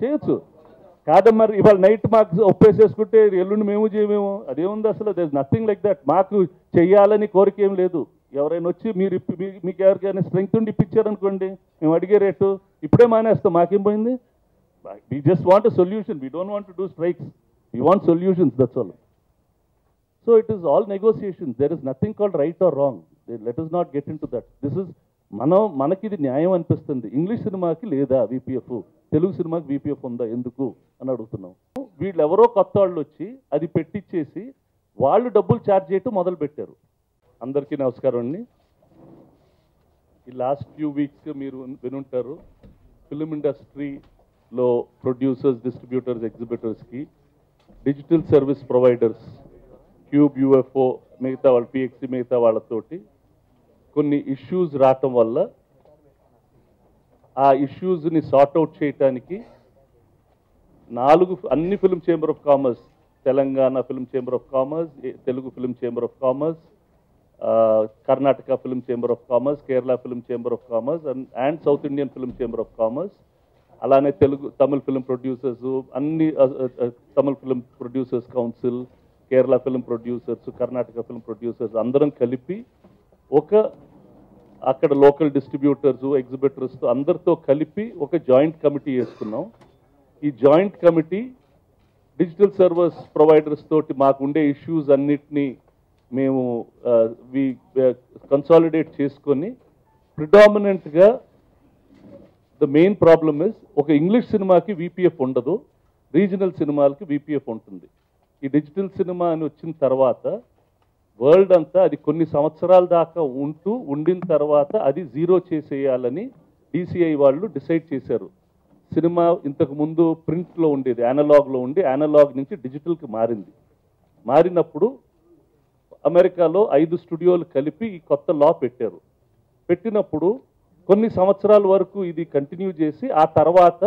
చేయొచ్చు. కాదు మరి ఇవాళ నైట్ మాకు ఒప్పేసేసుకుంటే ఎల్లుండి మేము చేయమేమో, అదేముంది అసలు. There is nothing like that. మాకు చెయ్యాలని కోరిక ఏం లేదు. ఎవరైనా వచ్చి మీరు మీకు ఎవరికైనా స్ట్రెంగ్త్ ఉండి ఇప్పించారనుకోండి, మేము అడిగే రేటు ఇప్పుడే మానేస్తాం, మాకేం పోయింది. We just want a solution. We don't want to do strikes, we want solutions, that's all. So it is all negotiations. There is nothing called right are wrong. Let us not get in to that. This is మనకి ఇది న్యాయం అనిపిస్తుంది. English సినిమాకి లేదా VPF, Telugu సినిమాకి VPF ఉందా ఎందుకు అని అడుగుతున్నాం. వీళ్ళు ఎవరో కొత్త వాళ్ళు వచ్చి అది పెట్టించేసి వాళ్ళు డబ్బులు ఛార్జ్ చేయటం మొదలు పెట్టారు. అందరికీ నమస్కారం అండి. ఈ లాస్ట్ ఫ్యూ వీక్స్ మీరు వినుంటారు, ఫిలిం ఇండస్ట్రీలో ప్రొడ్యూసర్స్, డిస్ట్రిబ్యూటర్స్, ఎగ్జిబిటర్స్కి digital service providers, Qube, UFO, మిగతా వాళ్ళ పిఎక్సి, మిగతా వాళ్ళతోటి కొన్ని ఇష్యూస్ రావటం వల్ల ఆ ఇష్యూస్ని సార్ట్అవుట్ చేయటానికి అన్ని film chamber of commerce, Telangana film chamber of commerce, Telugu film chamber of commerce, Karnataka film chamber of commerce, Kerala film chamber of commerce and south Indian film chamber of commerce, అలానే తమిళ్ ఫిల్మ్ ప్రొడ్యూసర్స్, అన్ని Tamil film producers council, Kerala film producers, Karnataka film producers అందరం కలిపి అక్కడ local distributors, exhibitors అందరితో కలిపి ఒక joint committee వేసుకున్నాం. ఈ joint committee digital service providers తోటి మాకు ఉండే ఇష్యూస్ అన్నిటినీ మేము కన్సాలిడేట్ చేసుకొని, ప్రిడామినెంట్గా ద మెయిన్ ప్రాబ్లమ్ ఇస్ ఒక ఇంగ్లీష్ సినిమాకి విపిఎఫ్ ఉండదు, రీజనల్ సినిమాలకి విపిఎఫ్ ఉంటుంది. ఈ డిజిటల్ సినిమా అని వచ్చిన తర్వాత వరల్డ్ అంతా అది కొన్ని సంవత్సరాల దాకా ఉండిన తర్వాత అది జీరో చేసేయాలని డిసిఐ వాళ్ళు డిసైడ్ చేశారు. సినిమా ఇంతకు ముందు ప్రింట్లో ఉండేది, యానలాగ్లో ఉండి యానలాగ్ నుంచి డిజిటల్కి మారినప్పుడు అమెరికాలో 5 స్టూడియోలు కలిపి ఈ కొత్త లా పెట్టారు. పెట్టినప్పుడు కొన్ని సంవత్సరాల వరకు ఇది కంటిన్యూ చేసి ఆ తర్వాత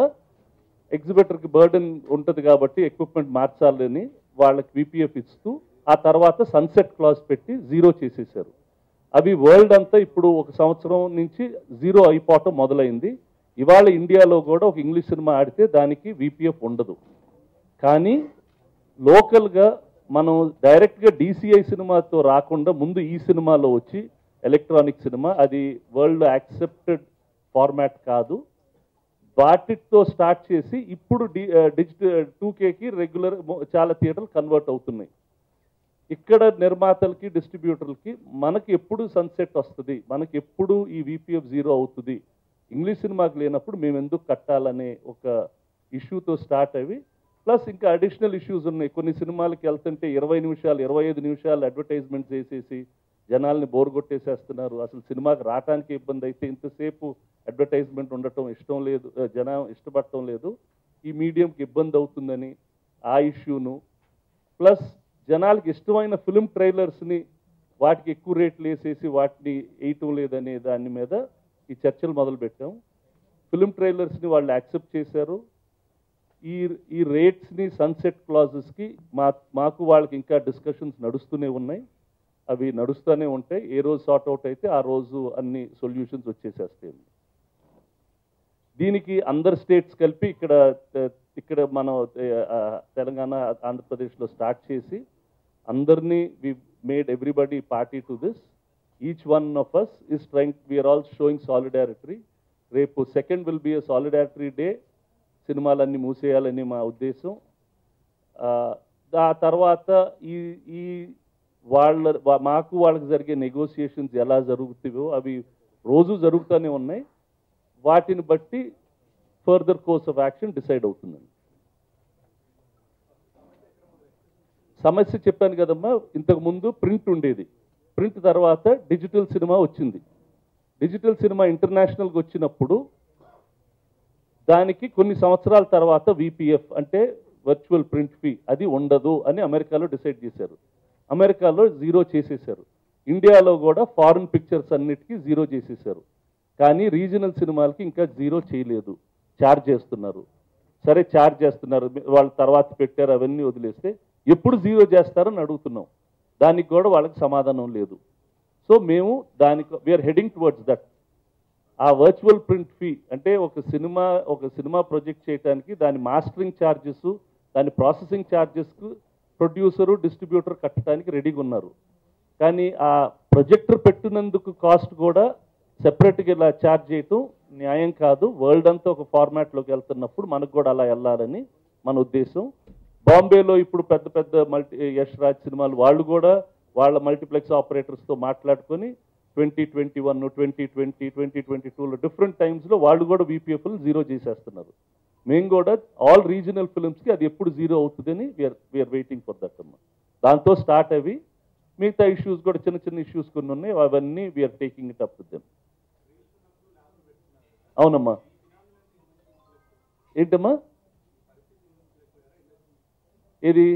ఎగ్జిబిటర్కి బర్డెన్ ఉంటుంది కాబట్టి ఎక్విప్మెంట్ మార్చాలని వాళ్ళకి విపిఎఫ్ ఇస్తూ ఆ తర్వాత సన్సెట్ క్లాజ్ పెట్టి జీరో చేసేసారు. అవి వరల్డ్ అంతా ఇప్పుడు ఒక సంవత్సరం నుంచి జీరో అయిపోవటం మొదలైంది. ఇవాళ ఇండియాలో కూడా ఒక ఇంగ్లీష్ సినిమా ఆడితే దానికి విపిఎఫ్ ఉండదు. కానీ లోకల్గా మనం డైరెక్ట్గా డిసిఐ సినిమాతో రాకుండా ముందు ఈ సినిమాలో వచ్చి ఎలక్ట్రానిక్ సినిమా, అది వరల్డ్ యాక్సెప్టెడ్ ఫార్మాట్ కాదు, వాటితో స్టార్ట్ చేసి ఇప్పుడు డిజిటల్ 2Kకి రెగ్యులర్ చాలా థియేటర్లు కన్వర్ట్ అవుతున్నాయి. ఇక్కడ నిర్మాతలకి, డిస్ట్రిబ్యూటర్లకి మనకి ఎప్పుడు సన్సెట్ వస్తుంది, మనకి ఎప్పుడు ఈ విపిఎఫ్ జీరో అవుతుంది, ఇంగ్లీష్ సినిమాకి లేనప్పుడు మేము ఎందుకు కట్టాలనే ఒక ఇష్యూతో స్టార్ట్ అవి. ప్లస్ ఇంకా అడిషనల్ ఇష్యూస్ ఉన్నాయి. కొన్ని సినిమాలకి వెళ్తుంటే 20 నిమిషాలు 25 నిమిషాలు అడ్వర్టైజ్మెంట్ చేసేసి జనాల్ని బోర్ కొట్టేసేస్తున్నారు. అసలు సినిమాకి రావడానికి ఇబ్బంది అయితే ఇంతసేపు అడ్వర్టైజ్మెంట్ ఉండటం ఇష్టం లేదు, జనం ఇష్టపడటం లేదు, ఈ మీడియంకి ఇబ్బంది అవుతుందని ఆ ఇష్యూను, ప్లస్ జనాలకి ఇష్టమైన ఫిల్మ్ ట్రైలర్స్ని వాటికి ఎక్కువ రేట్లు వేసేసి వాటిని వేయటం లేదనే దాని మీద ఈ చర్చలు మొదలుపెట్టాం. ఫిల్మ్ ట్రైలర్స్ని వాళ్ళు యాక్సెప్ట్ చేశారు. ఈ రేట్స్ని, సన్సెట్ క్లాజెస్కి మాకు వాళ్ళకి ఇంకా డిస్కషన్స్ నడుస్తూనే ఉన్నాయి. అవి నడుస్తూనే ఉంటాయి. ఏ రోజు సార్ట్ అవుట్ అయితే ఆ రోజు అన్ని సొల్యూషన్స్ వచ్చేసేస్తాయి. దీనికి అందరు స్టేట్స్ కలిపి ఇక్కడ మనం తెలంగాణ, ఆంధ్రప్రదేశ్లో స్టార్ట్ చేసి అందరినీ we made everybody party to this. Each one of us is trying, we are all showing solidarity. రేపు 2nd will be a solidarity day. సినిమాలన్నీ మూసేయాలని మా ఉద్దేశం. ఆ తర్వాత ఈ మాకు వాళ్ళకి జరిగే నెగోసియేషన్స్ ఎలా జరుగుతాయో అవి రోజు జరుగుతూనే ఉన్నాయి. వాటిని బట్టి further course of action decide అవుతుందండి. సమస్య చెప్పాను కదమ్మా, ఇంతకు ముందు ప్రింట్ ఉండేది, ప్రింట్ తర్వాత డిజిటల్ సినిమా వచ్చింది. డిజిటల్ సినిమా ఇంటర్నేషనల్కి వచ్చినప్పుడు దానికి కొన్ని సంవత్సరాల తర్వాత విపిఎఫ్ అంటే వర్చువల్ ప్రింట్ ఫీ అది ఉండదు అని అమెరికాలో డిసైడ్ చేశారు. అమెరికాలో జీరో చేసేశారు. ఇండియాలో కూడా ఫారిన్ పిక్చర్స్ అన్నిటికీ జీరో చేసేశారు. కానీ రీజనల్ సినిమాలకి ఇంకా జీరో చేయలేదు, ఛార్జ్ చేస్తున్నారు. సరే ఛార్జ్ చేస్తున్నారు, వాళ్ళు తర్వాత పెట్టారు, అవన్నీ వదిలేస్తే ఎప్పుడు జీరో చేస్తారని అడుగుతున్నాం. దానికి కూడా వాళ్ళకి సమాధానం లేదు. సో మేము వీఆర్ హెడింగ్ టువర్డ్స్ దట్. ఆ వర్చువల్ ప్రింట్ ఫీ అంటే ఒక సినిమా ప్రొజెక్ట్ చేయడానికి దాని మాస్టరింగ్ ఛార్జెస్, దాని ప్రాసెసింగ్ ఛార్జెస్కు ప్రొడ్యూసరు డిస్ట్రిబ్యూటర్ కట్టడానికి రెడీగా ఉన్నారు. కానీ ఆ ప్రొజెక్టర్ పెట్టినందుకు కాస్ట్ కూడా సెపరేట్గా ఇలా ఛార్జ్ చేయటం న్యాయం కాదు. వరల్డ్ అంతా ఒక ఫార్మాట్లోకి వెళ్తున్నప్పుడు మనకు కూడా అలా వెళ్ళాలని మన ఉద్దేశం. బాంబేలో ఇప్పుడు పెద్ద పెద్ద యష్ రాజ్ సినిమాలు వాళ్ళు కూడా వాళ్ళ మల్టీప్లెక్స్ ఆపరేటర్స్తో మాట్లాడుకొని 2021, 2020, 2022లో డిఫరెంట్ టైమ్స్లో వాళ్ళు కూడా వీపీఎఫ్లు జీరో చేసేస్తున్నారు. మేము కూడా ఆల్ రీజనల్ ఫిల్మ్స్కి అది ఎప్పుడు జీరో అవుతుందని వీఆర్ వెయిటింగ్ ఫర్ దట్ అమ్మా. దాంతో స్టార్ట్ అవి మిగతా ఇష్యూస్ కూడా చిన్న చిన్న ఇష్యూస్ కొన్ని ఉన్నాయి, అవన్నీ we are taking it up with them. అవునమ్మా. ఏంటమ్మా ఇది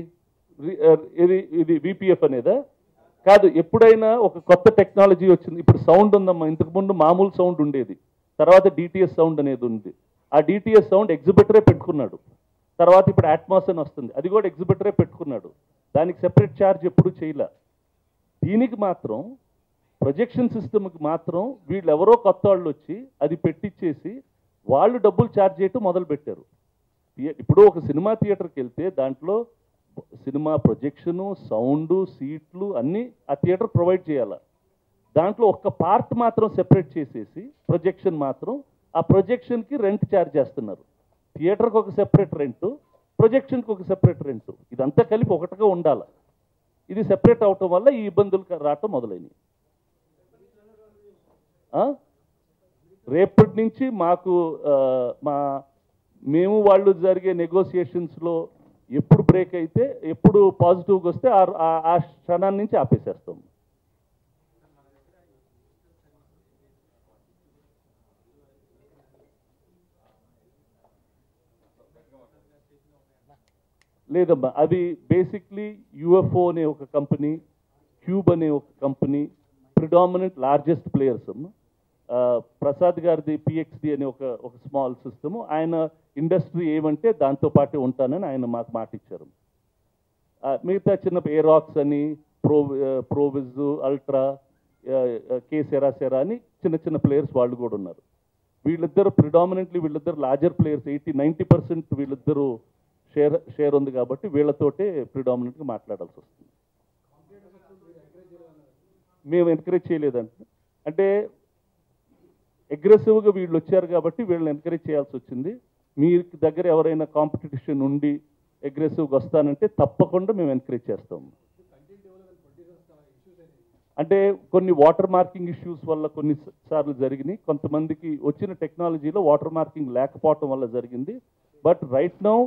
ఇది విపిఎఫ్ అనేదా? కాదు, ఎప్పుడైనా ఒక కొత్త టెక్నాలజీ వచ్చింది. ఇప్పుడు సౌండ్ ఉందమ్మా, ఇంతకుముందు మామూలు సౌండ్ ఉండేది, తర్వాత డిటిఎస్ సౌండ్ అనేది ఉంది. ఆ డిటిఎస్ సౌండ్ ఎగ్జిబిటరే పెట్టుకున్నాడు. తర్వాత ఇప్పుడు అట్మాస్ అని వస్తుంది, అది కూడా ఎగ్జిబిటరే పెట్టుకున్నాడు. దానికి సెపరేట్ ఛార్జ్ ఎప్పుడు చేయలే. దీనికి మాత్రం ప్రొజెక్షన్ సిస్టమ్కి మాత్రం వీళ్ళు ఎవరో కొత్త వాళ్ళు వచ్చి అది పెట్టించేసి వాళ్ళు డబ్బులు ఛార్జ్ చేయటం మొదలుపెట్టారు. ఇప్పుడు ఒక సినిమా థియేటర్కి వెళ్తే దాంట్లో సినిమా ప్రొజెక్షను, సౌండు, సీట్లు అన్నీ ఆ థియేటర్ ప్రొవైడ్ చేయాలి. దాంట్లో ఒక్క పార్ట్ మాత్రం సెపరేట్ చేసేసి ప్రొజెక్షన్ మాత్రం, ఆ ప్రొజెక్షన్కి రెంట్ ఛార్జ్ చేస్తున్నారు. థియేటర్కి ఒక సెపరేట్ రెంటు, ప్రొజెక్షన్కి ఒక సెపరేట్ రెంటు, ఇదంతా కలిపి ఒకటిగా ఉండాలి. ఇది సెపరేట్ అవటం వల్ల ఈ ఇబ్బందులు రావటం మొదలైనవి. రేపటి నుంచి మాకు మేము వాళ్ళు జరిగే నెగోసియేషన్స్లో ఎప్పుడు బ్రేక్ అయితే, ఎప్పుడు పాజిటివ్గా వస్తే ఆ క్షణాన్ని నుంచి ఆపేసేస్తాం. లేదమ్మా, అది బేసిక్లీ యుఎఫ్ఓ అనే ఒక కంపెనీ, క్యూబ్ అనే ఒక కంపెనీ ప్రిడామినెంట్ లార్జెస్ట్ ప్లేయర్స్ అమ్మా. ప్రసాద్ గారిది పిఎక్స్డి అనే ఒక స్మాల్ సిస్టము. ఆయన ఇండస్ట్రీ ఏమంటే దాంతో పాటే ఉంటానని ఆయన మాకు మాట ఇచ్చారు. మిగతా చిన్న ఏరాక్స్ అని, ప్రోవిజ్, అల్ట్రా, కే సెరా అని చిన్న చిన్న ప్లేయర్స్ వాళ్ళు కూడా ఉన్నారు. వీళ్ళిద్దరు ప్రిడామినెంట్లీ లార్జర్ ప్లేయర్స్, 80-90% వీళ్ళిద్దరూ షేర్ ఉంది కాబట్టి వీళ్ళతోటే ప్రిడామినెంట్గా మాట్లాడాల్సి వస్తుంది. మేము ఎంకరేజ్ చేయలేదంటే, అంటే అగ్రెసివ్గా వీళ్ళు వచ్చారు కాబట్టి వీళ్ళని ఎంకరేజ్ చేయాల్సి వచ్చింది. మీ దగ్గర ఎవరైనా కాంపిటీషన్ ఉండి అగ్రెసివ్గా వస్తానంటే తప్పకుండా మేము ఎంకరేజ్ చేస్తాము. అంటే కొన్ని వాటర్ మార్కింగ్ ఇష్యూస్ వల్ల కొన్నిసార్లు జరిగినాయి. కొంతమందికి వచ్చిన టెక్నాలజీలో వాటర్ మార్కింగ్ లేకపోవటం వల్ల జరిగింది. బట్ రైట్ నౌ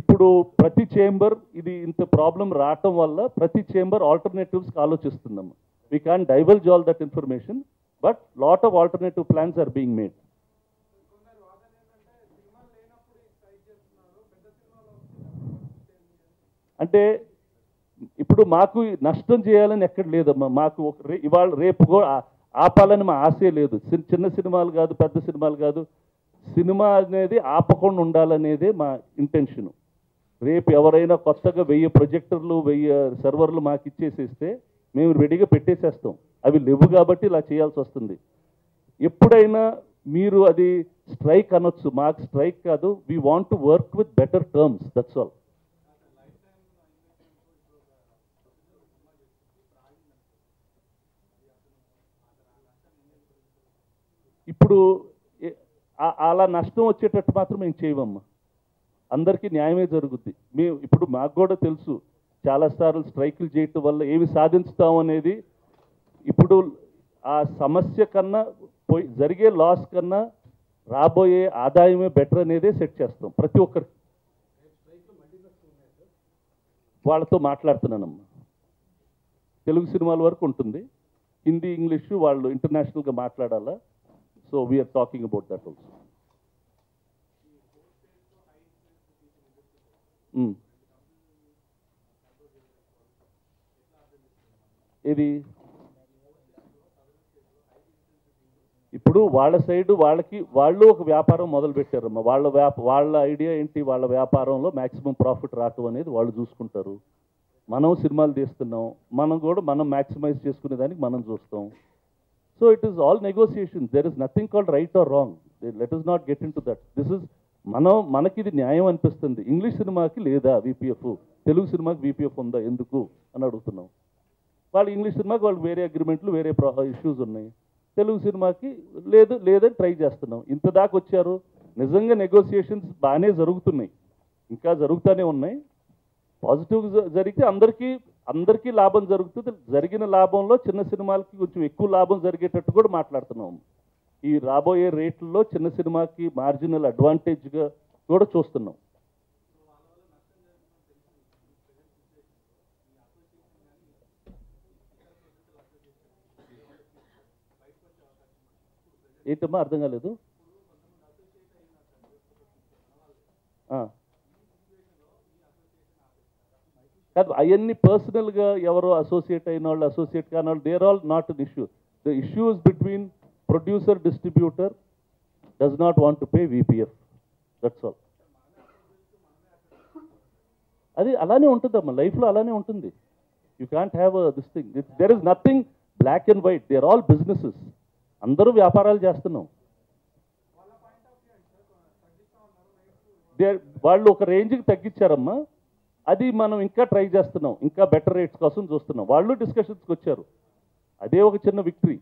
ఇప్పుడు ప్రతి చేంబర్ ఇది ఇంత ప్రాబ్లం రావటం వల్ల ప్రతి చేంబర్ ఆల్టర్నేటివ్స్కి ఆలోచిస్తున్నాం. We can divulge all that information, but lot of alternative plans are being made. అంటే ఇప్పుడు మాకు నష్టం చేయాలని ఎక్కడ లేదమ్మా. మాకు ఇవాళ రేపు కూడా ఆపాలని మా ఆశే లేదు. చిన్న సినిమాలు కాదు, పెద్ద సినిమాలు కాదు, సినిమా అనేది ఆపకుండా ఉండాలనేదే మా ఇంటెన్షను. రేపు ఎవరైనా కొత్తగా 1000 ప్రొజెక్టర్లు 1000 సర్వర్లు మాకు ఇచ్చేసేస్తే మేము రెడీగా పెట్టేసేస్తాం. అవి లేవు కాబట్టి ఇలా చేయాల్సి వస్తుంది. ఎప్పుడైనా మీరు అది స్ట్రైక్ అనొచ్చు, మాకు స్ట్రైక్ కాదు. We want to work with better terms, that's all. ఇప్పుడు అలా నష్టం వచ్చేటట్టు మాత్రం మేము చేయవమ్మా. అందరికీ న్యాయమే జరుగుద్ది. మేము ఇప్పుడు మాకు కూడా తెలుసు చాలాసార్లు స్ట్రైకులు చేయటం వల్ల ఏమి సాధించుతాం అనేది. ఇప్పుడు ఆ సమస్య కన్నా జరిగే లాస్ కన్నా రాబోయే ఆదాయమే బెటర్ అనేదే సెట్ చేస్తాం ప్రతి ఒక్కరికి. వాళ్ళతో మాట్లాడుతున్నానమ్మా. తెలుగు సినిమాల వరకు ఉంటుంది, హిందీ, ఇంగ్లీషు వాళ్ళు ఇంటర్నేషనల్గా మాట్లాడాలా. So we are talking about that also. ఇది ఇప్పుడు వాళ్ళ సైడు వాళ్ళు ఒక వ్యాపారం మొదలు పెట్టారమ్మా. వాళ్ళ ఐడియా ఏంటి, వాళ్ళ వ్యాపారంలో మ్యాక్సిమం ప్రాఫిట్ రావటం అనేది వాళ్ళు చూసుకుంటారు. మనం సినిమాలు తీస్తున్నాం, మనం మ్యాక్సిమైజ్ చేసుకునే దానికి మనం చూస్తాం. So it is all negotiations. There is nothing called right or wrong. Let us not get into that. This is మనకి ఇది న్యాయం అనిపిస్తుంది. ఇంగ్లీష్ సినిమాకి లేదా విపిఎఫ్, తెలుగు సినిమాకి విపిఎఫ్ ఉందా ఎందుకు అని అడుగుతున్నాం. వాళ్ళు ఇంగ్లీష్ సినిమాకి వాళ్ళు వేరే అగ్రిమెంట్లు, వేరే ఇష్యూస్ ఉన్నాయి. తెలుగు సినిమాకి లేదని ట్రై చేస్తున్నాం. ఇంత దాకా వచ్చారు. నిజంగా నెగోసియేషన్స్ బాగానే జరుగుతున్నాయి, ఇంకా జరుగుతూనే ఉన్నాయి. పాజిటివ్ జరిగితే అందరికీ లాభం జరుగుతుంది. జరిగిన లాభంలో చిన్న సినిమాలకి కొంచెం ఎక్కువ లాభం జరిగేటట్టు కూడా మాట్లాడుతున్నాం. ఈ రాబోయే రేట్లలో చిన్న సినిమాకి మార్జినల్ అడ్వాంటేజ్గా కూడా చూస్తున్నాం. ఏంటమ్మా అర్థం కాలేదు? కాదు, అవన్నీ పర్సనల్గా ఎవరో అసోసియేట్ అయిన వాళ్ళు, అసోసియేట్ కాని వాళ్ళు, they're all not an issue. The issues between producer distributor does not want to pay VPF, that's all. అది అలానే ఉంటుందమ్మా, లైఫ్లో అలానే ఉంటుంది. You can't have this thing. There is nothing black and white, they are all businesses. అందరూ వ్యాపారాలు చేస్తున్నాం. వాళ్ళు ఒక రేంజ్కి తగ్గించారమ్మా, అది మనం ఇంకా ట్రై చేస్తున్నాం, ఇంకా బెటర్ రేట్స్ కోసం చూస్తున్నాం. వాళ్ళు డిస్కషన్స్కి వచ్చారు, అదే ఒక చిన్న విక్టరీ.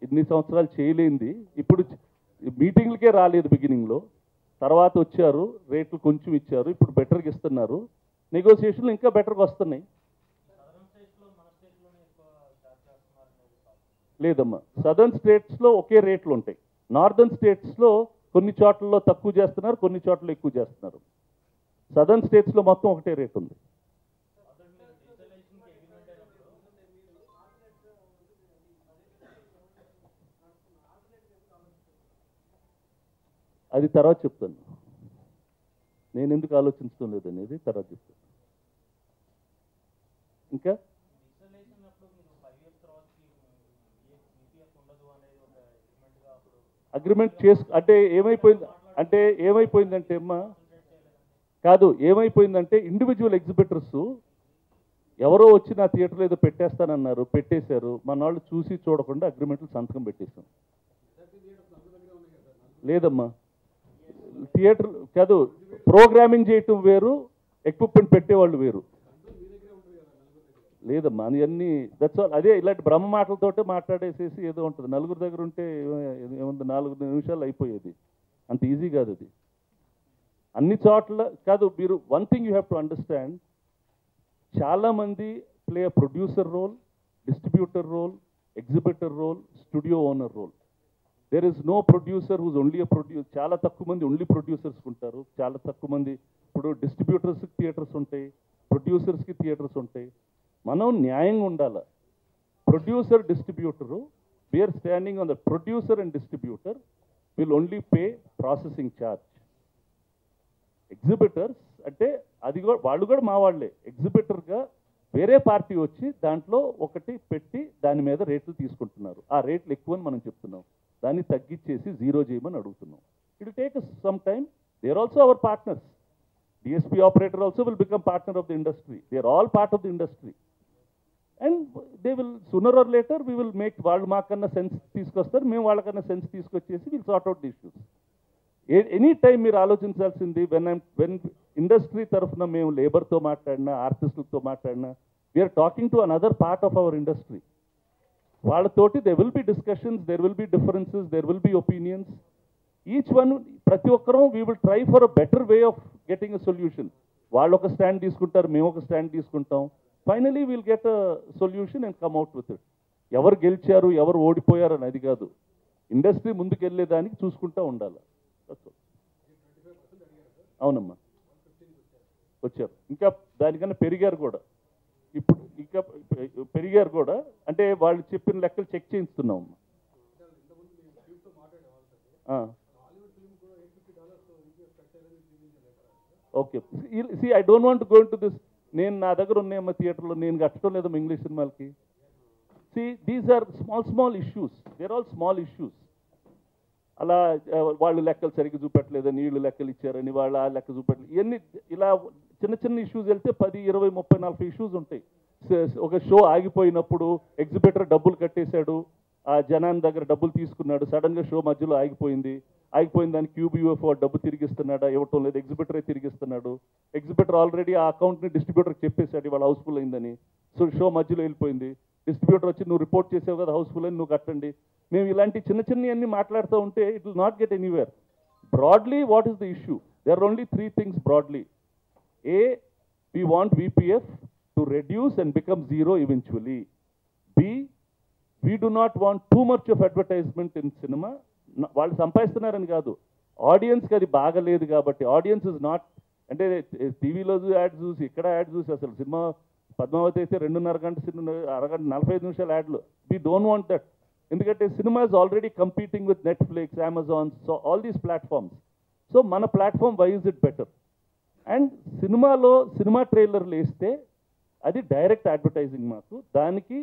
ఇన్ని సంవత్సరాలు చేయలేంది ఇప్పుడు మీటింగ్లకే రాలేదు బిగినింగ్లో, తర్వాత వచ్చారు, రేట్లు కొంచెం ఇచ్చారు, ఇప్పుడు బెటర్గా ఇస్తున్నారు. నెగోసియేషన్లు ఇంకా బెటర్గా వస్తున్నాయి. లేదమ్మా, సదర్న్ స్టేట్స్లో ఒకే రేట్లు ఉంటాయి. నార్దర్న్ స్టేట్స్లో కొన్ని చోట్లలో తక్కువ చేస్తున్నారు, కొన్ని చోట్ల ఎక్కువ చేస్తున్నారు. సదర్న్ స్టేట్స్లో మొత్తం ఒకటే రేట్ ఉంది. అది తర్వాత చెప్తాను. నేను ఎందుకు ఆలోచించడం లేదనేది తర్వాత చెప్తాను. ఇంకా అగ్రిమెంట్ అంటే ఏమైపోయిందంటే అమ్మా, కాదు, ఏమైపోయిందంటే ఇండివిజువల్ ఎగ్జిబిటర్స్ ఎవరో వచ్చి నా థియేటర్లో ఏదో పెట్టేస్తానన్నారు, పెట్టేశారు. మన వాళ్ళు చూసి చూడకుండా అగ్రిమెంట్లు సంతకం పెట్టేశాం. లేదమ్మా, థియేటర్ కాదు, ప్రోగ్రామింగ్ చేయటం వేరు, ఎక్విప్మెంట్ పెట్టేవాళ్ళు వేరు. లేదమ్మా, అన్నీ దట్స్ ఆల్. అదే ఇలాంటి బ్రహ్మ మాటలతోటే మాట్లాడేసేసి ఏదో ఉంటుంది. నలుగురు దగ్గర ఉంటే ఏముంది, 4 నిమిషాలు అయిపోయేది. అంత ఈజీ కాదు అది. అన్ని చోట్ల కాదు. మీరు one thing you have to understand, చాలామంది play a producer role, distributor role, exhibitor role, studio owner role. There is no producer whose only a producer. చాలా తక్కువ మంది ఓన్లీ ప్రొడ్యూసర్స్ ఉంటారు, చాలా తక్కువ మంది. ఇప్పుడు డిస్ట్రిబ్యూటర్స్కి థియేటర్స్ ఉంటాయి, ప్రొడ్యూసర్స్కి థియేటర్స్ ఉంటాయి. మనం న్యాయంగా ఉండాలి. Producer distributor, we are standing on the producer and distributor will only pay processing charge. Exhibitors అంటే అది కూడా వాళ్ళు కూడా మా వాళ్ళే. ఎగ్జిబిటర్గా వేరే పార్టీ వచ్చి దాంట్లో ఒకటి పెట్టి దాని మీద రేట్లు తీసుకుంటున్నారు. ఆ రేట్లు ఎక్కువని మనం చెప్తున్నాం, దాన్ని తగ్గించేసి జీరో చేయమని అడుగుతున్నాం. It will take some time. They are also our partners. DSP operator also will become partner of the industry. They are all part of the industry. And they will sooner or later we will make. వాళ్ళు మాకన్నా sense తీసుకొస్తారు, మేము వాళ్ళకన్నా sense తీసుకొచ్చేసి will sort out the issues. Any time మీరు ఆలోచించాల్సింది, when industry తరఫున మేము లేబర్తో మాట్లాడినా, ఆర్టిస్టులతో మాట్లాడినా, we are talking to another part of our industry. వాళ్ళతోటి they will be discussions, there will be differences, there will be opinions. Each one, ప్రతి ఒక్కరూ we will try for a better way of getting a solution. వాళ్ళు ఒక stand తీసుకుంటారు, మేము ఒక stand తీసుకుంటాం. Finally we'll get a solution and come out with it. ఎవరు గెలిచారు, ఎవరు ఓడిపోయారు అని అది కాదు. ఇండస్ట్రీ ముందుకు వెళ్ళేదానికి చూసుకుంటూ ఉండాలి. అవునమ్మా, వచ్చారు. ఇంకా దానికన్నా పెరిగారు కూడా. ఇప్పుడు ఇంకా పెరిగారు కూడా. అంటే వాళ్ళు చెప్పిన లెక్కలు చెక్ చేయిస్తున్నాం. Okay, see I don't want go into this. నా దగ్గర ఉన్నాయమ్మా థియేటర్లో, నేను కట్టడం లేదమ్మా ఇంగ్లీష్ సినిమాలకి. See these are small issues, they're all small issues. అలా వాళ్ళు లెక్కలు సరిగ్గా చూపెట్టలేదని, వీళ్ళు లెక్కలు ఇచ్చారని వాళ్ళు ఆ లెక్క చూపెట్టలేదు. ఇవన్నీ ఇలా చిన్న ఇష్యూస్ వెళ్తే 10, 20, 30, 40 ఇష్యూస్ ఉంటాయి. ఒక షో ఆగిపోయినప్పుడు ఎగ్జిబిటర్ డబ్బులు కట్టేశాడు, ఆ జనాన్ని దగ్గర డబ్బులు తీసుకున్నాడు, సడన్గా షో మధ్యలో ఆగిపోయింది దానికి క్యూబ్ యూఎఫ్ఓ డబ్బు తిరిగిస్తున్నాడా, ఇవ్వటం లేదు, ఎగ్జిబిటరే తిరిగిస్తున్నాడు. ఎగ్జిబిటర్ ఆల్రెడీ ఆ అకౌంట్ని డిస్ట్రిబ్యూటర్కి చెప్పేశాడు ఇవాళ హౌస్ఫుల్ అయిందని. సో షో మధ్యలో వెళ్ళిపోయింది. డిస్ట్రిబ్యూటర్ వచ్చి నువ్వు రిపోర్ట్ చేసావు కదా హౌస్ఫుల్ అని, నువ్వు కట్టండి. మేము ఇలాంటి చిన్నవన్నీ మాట్లాడుతూ ఉంటే it will not get anywhere. Broadly what is the issue? There are only 3 things broadly. A, we want VPF to reduce and become zero eventually. B, we do not want too much of advertisement in cinema. వాళ్ళు సంపాదిస్తున్నారని కాదు, ఆడియన్స్కి అది బాగలేదు కాబట్టి. Audience is not అంటే టీవీలో ads చూసి ఇక్కడ యాడ్ చూసి అసలు సినిమా పద్మావతి అయితే 2.5 గంట సినిమా, అరగంట 45 నిమిషాల యాడ్లు. We don't want that. ఎందుకంటే cinema is already competing with Netflix, Amazon, so all these platforms. So మన platform why is it better? And cinema ట్రైలర్లు వేస్తే అది డైరెక్ట్ అడ్వర్టైజింగ్ మాకు. దానికి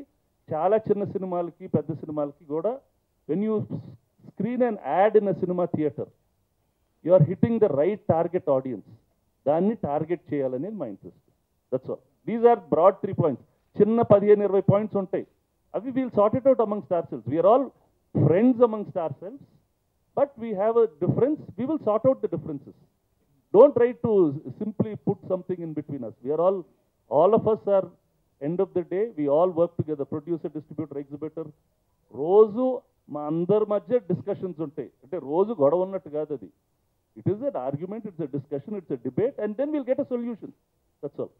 చాలా చిన్న సినిమాలకి పెద్ద సినిమాలకి కూడా when you screen and add in a cinema theatre you are hitting the right target audience. దాన్ని టార్గెట్ చేయాలనేది మా interest. That's all. These are broad 3 points. చిన్న 15-20 పాయింట్స్ ఉంటాయి, అవి we'll sort it out amongst ourselves. We are all friends amongst ourselves, but we have a difference. We will sort out the differences. Don't try to simply put something in between us. We are all of us are, end of the day, we all work together. Producer, distributor, exhibitor. రోజు మా అందరి మధ్య discussions ఉంటాయి. అంటే రోజు గొడవ ఉన్నట్టు కాదు అది. It is an argument, it's a discussion, it's a debate, and then will get a solution. That's all.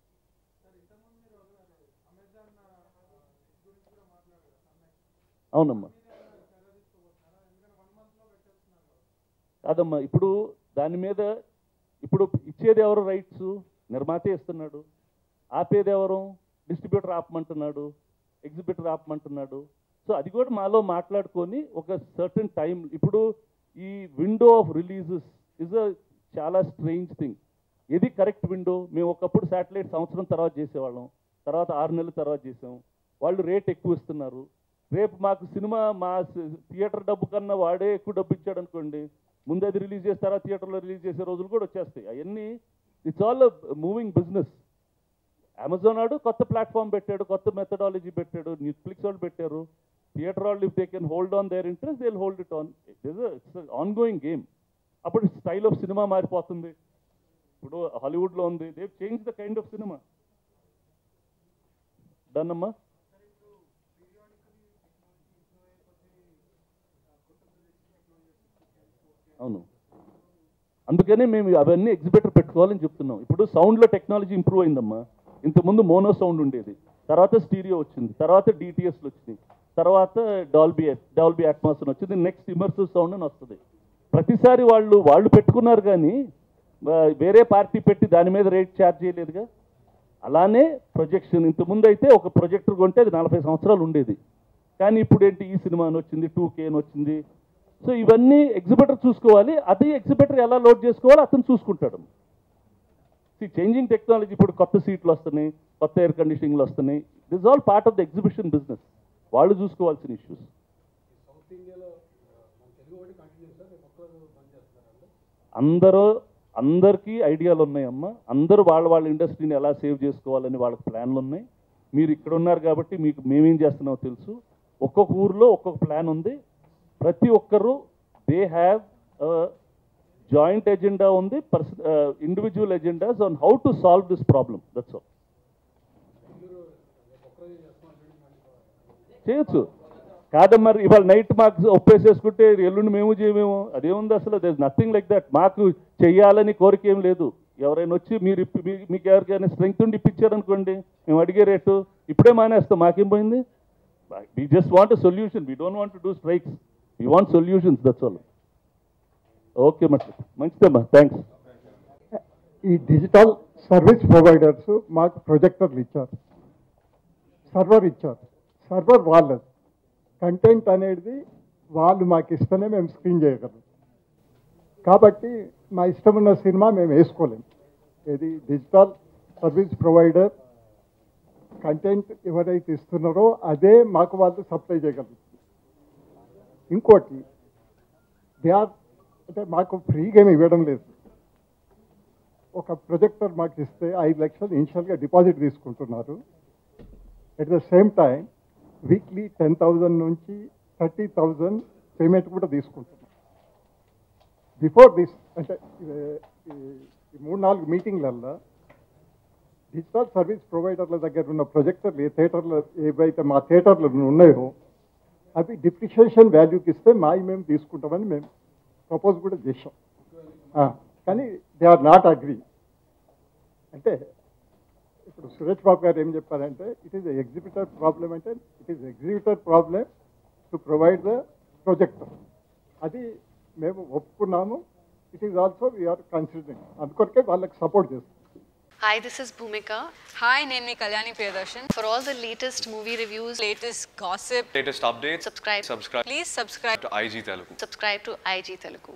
అవునమ్మా. కాదమ్మా, ఇప్పుడు దాని మీద ఇప్పుడు ఇచ్చేది ఎవరు? రైట్స్ నిర్మాతే ఇస్తున్నాడు. ఆపేది ఎవరు? డిస్ట్రిబ్యూటర్ ఆపమంటున్నాడు, ఎగ్జిబిటర్ ఆపమంటున్నాడు. సో అది కూడా మాలో మాట్లాడుకొని ఒక సర్టన్ టైం. ఇప్పుడు ఈ window of releases is a చాలా స్ట్రేంజ్ థింగ్. ఇది కరెక్ట్ విండో? మేము ఒకప్పుడు శాటిలైట్ సంవత్సరం తర్వాత చేసేవాళ్ళం, తర్వాత 6 నెలల తర్వాత చేసాం. వాళ్ళు రేట్ ఎక్కువ ఇస్తున్నారు. రేపు మాకు సినిమా మా థియేటర్ డబ్బు కన్నా వాడే ఎక్కువ డబ్బు ఇచ్చాడు అనుకోండి, ముందు అది రిలీజ్ చేస్తారా, థియేటర్లో రిలీజ్ చేసే రోజులు కూడా వచ్చేస్తాయి. అవన్నీ it's all moving business. Amazon వాడు కొత్త ప్లాట్ఫామ్ పెట్టాడు, కొత్త మెథడాలజీ పెట్టాడు, నెట్ఫ్లిక్స్ వాళ్ళు పెట్టారు. థియేటర్ వాళ్ళు if they can hold on their interest they will hold it on. It's ongoing game. అప్పుడు స్టైల్ ఆఫ్ సినిమా మారిపోతుంది. ఇప్పుడు హాలీవుడ్లో ఉంది, they change the kind of cinema. దాన్నమ్మా అవును, అందుకనే మేము అవన్నీ ఎగ్జిబిటర్ పెట్టుకోవాలని చెప్తున్నాం. ఇప్పుడు సౌండ్లో టెక్నాలజీ ఇంప్రూవ్ అయిందమ్మా. ఇంతకుముందు మోనో సౌండ్ ఉండేది, తర్వాత స్టీరియో వచ్చింది, తర్వాత డిటిఎస్లు వచ్చినాయి, తర్వాత డాల్బీ అట్మాస్ అని వచ్చింది, నెక్స్ట్ ఇమర్సివ్ సౌండ్ అని వస్తుంది. ప్రతిసారి వాళ్ళు పెట్టుకున్నారు కానీ వేరే పార్టీ పెట్టి దాని మీద రేట్ ఛార్జ్ చేయలేదుగా. అలానే ప్రొజెక్షన్, ఇంతకుముందు అయితే ఒక ప్రొజెక్టర్ కొంటే అది 40 సంవత్సరాలు ఉండేది. కానీ ఇప్పుడు ఏంటి, ఈ సినిమా అని వచ్చింది, 2K అని వచ్చింది. సో ఇవన్నీ ఎగ్జిబిటర్ చూసుకోవాలి. అది ఎగ్జిబిటర్ ఎలా లోడ్ చేసుకోవాలో అతను చూసుకుంటాడు. చేంజింగ్ టెక్నాలజీ, ఇప్పుడు కొత్త సీట్లు వస్తున్నాయి, కొత్త ఎయిర్ కండిషనింగ్లు వస్తున్నాయి. This all part of the exhibition business. వాళ్ళు చూసుకోవాల్సిన ఇష్యూస్. అందరికీ ఐడియాలు ఉన్నాయమ్మా. అందరూ వాళ్ళ ఇండస్ట్రీని ఎలా సేవ్ చేసుకోవాలని వాళ్ళకి ప్లాన్లు ఉన్నాయి. మీరు ఇక్కడ ఉన్నారు కాబట్టి మీకు మేమేం చేస్తున్నామో తెలుసు. ఒక్కొక్క ఊర్లో ఒక్కొక్క ప్లాన్ ఉంది. ప్రతి ఒక్కరు దే హ్యావ్ జాయింట్ ఎజెండా ఉంది, individual agendas on how to solve this problem. That's all. చేయొచ్చు కాదమ్మా. ఇవాళ నైట్ మాకు ఒప్పేసేసుకుంటే ఎల్లుండి మేము చేయమేమో, అదేముంది అసలు. There is nothing like that. మాకు చెయ్యాలని కోరిక ఏం లేదు. ఎవరైనా వచ్చి మీకు ఎవరికైనా స్ట్రెంగ్త్ ఉండి ఇప్పించారనుకోండి, మేము అడిగే రేటు ఇప్పుడే మానేస్తాం. మాకేం పోయింది? We just want a solution. We don't want to do strikes. We want solutions. That's all. Okay, మంచిదమ్మా. థ్యాంక్స్. ఈ డిజిటల్ సర్వీస్ ప్రొవైడర్స్ మాకు ప్రొజెక్టర్లు ఇచ్చారు, సర్వర్ ఇచ్చారు. సర్వర్ వాళ్ళది. కంటెంట్ అనేది వాళ్ళు మాకు ఇస్తేనే మేము స్క్రీన్ చేయగలం. కాబట్టి మా ఇష్టం ఉన్న సినిమా మేము వేసుకోలేము. ఇది డిజిటల్ సర్వీస్ ప్రొవైడర్ కంటెంట్ ఎవరైతే ఇస్తున్నారో అదే మాకు వాళ్ళు సప్లై చేయగలుగుతుంది. ఇంకోటి అంటే మాకు ఫ్రీగా ఏమి ఇవ్వడం లేదు. ఒక ప్రొజెక్టర్ మాకు ఇస్తే 5 లక్షలు ఇనిషియల్గా డిపాజిట్ తీసుకుంటున్నారు. At the same time weekly 10,000 నుంచి 30,000 పేమెంట్ కూడా తీసుకుంటున్నాం. బిఫోర్ దిస్ అంటే ఈ 3-4 మీటింగ్లల్లో డిజిటల్ సర్వీస్ ప్రొవైడర్ల దగ్గర ఉన్న ప్రొజెక్టర్లు ఏ థియేటర్లు ఏవైతే మా థియేటర్లు ఉన్నాయో అవి డిప్రిషియేషన్ వాల్యూకి ఇస్తే మేము తీసుకుంటామని మేము ప్రపోజ్ కూడా చేసాం. కానీ దే ఆర్ నాట్ అగ్రీ. అంటే ఇప్పుడు సురేష్ బాబు గారు ఏం చెప్పారంటే ఇట్ ఈస్ ఎగ్జిబిటర్ ప్రాబ్లం, అంటే it is exhibitor problem to provide the projector. అది మేము ఒప్పుకున్నాము. It is also we are considering, అందుకొరకే వాళ్ళకి సపోర్ట్ చేస్తాం. Hi, this is Bhumika. Hi, name me Kalyani Priyadarshan. For all the latest movie reviews, Latest gossip. Latest updates. subscribe. Please subscribe to IG Telugu. Subscribe to IG Telugu.